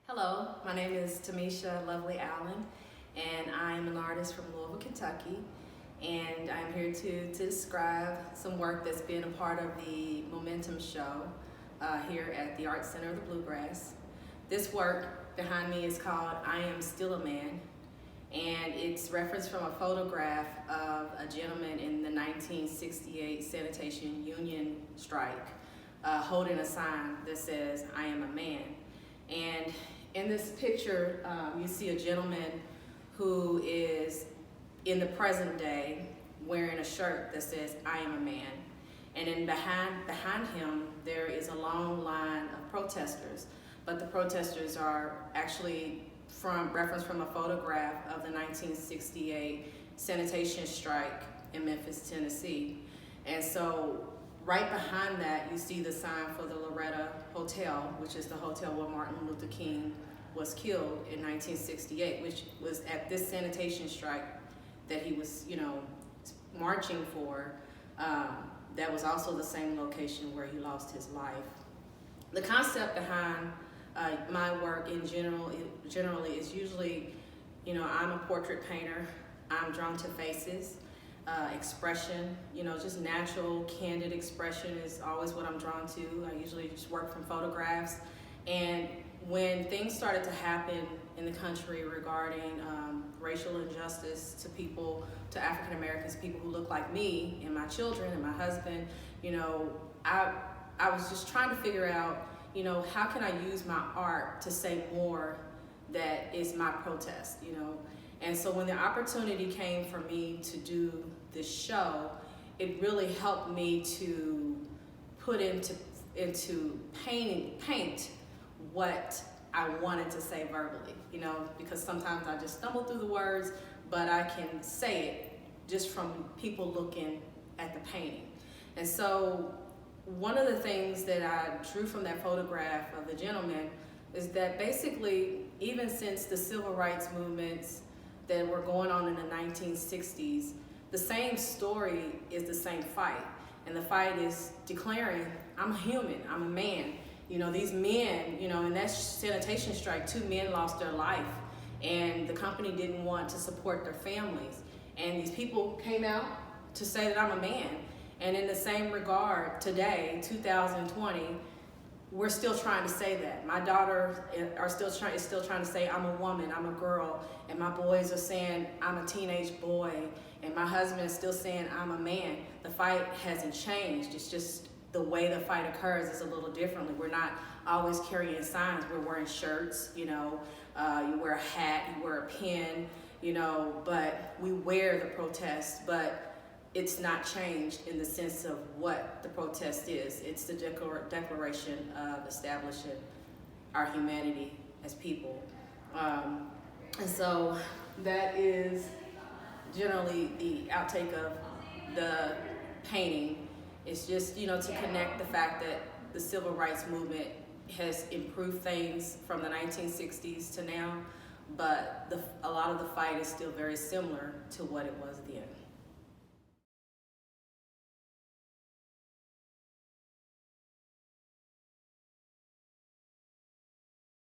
Hello, my name is Tomisha Lovely-Allen, and I'm an artist from Louisville, Kentucky. And I'm here to describe some work that's been a part of the Momentum show here at the Art Center of the Bluegrass. This work behind me is called I Am Still a Man, and it's referenced from a photograph of a gentleman in the 1968 sanitation union strike holding a sign that says, I am a man. And in this picture, you see a gentleman who is in the present day wearing a shirt that says, I am a man. And then behind him, there is a long line of protesters. But the protesters are actually referenced from a photograph of the 1968 sanitation strike in Memphis, Tennessee. And so right behind that, you see the sign for the Loretta Hotel, which is the hotel where Martin Luther King was killed in 1968, which was at this sanitation strike that he was, marching for. That was also the same location where he lost his life. The concept behind my work in generally is usually, I'm a portrait painter. I'm drawn to faces. Expression, just natural, candid expression is always what I'm drawn to. I usually just work from photographs. And when things started to happen in the country regarding racial injustice to people, to African Americans, people who look like me and my children and my husband, I was just trying to figure out, how can I use my art to say more that is my protest, And so when the opportunity came for me to do this show, it really helped me to put into paint what I wanted to say verbally, because sometimes I just stumble through the words, but I can say it just from people looking at the painting. And so one of the things that I drew from that photograph of the gentleman is that basically, even since the civil rights movements that were going on in the 1960s, the same story is the same fight. And the fight is declaring, I'm a human, I'm a man. These men, in that sanitation strike, 2 men lost their life, and the company didn't want to support their families. And these people came out to say that I'm a man. And in the same regard, today, 2020, we're still trying to say that. My daughter is still trying to say I'm a woman, I'm a girl, and my boys are saying I'm a teenage boy, and my husband is still saying I'm a man. The fight hasn't changed. It's just the way the fight occurs is a little differently. We're not always carrying signs. We're wearing shirts, you wear a hat, you wear a pin, but we wear the protest, but it's not changed in the sense of what the protest is. It's the declaration of establishing our humanity as people. And so that is generally the outtake of the painting. It's just, to connect the fact that the civil rights movement has improved things from the 1960s to now, but a lot of the fight is still very similar to what it was then.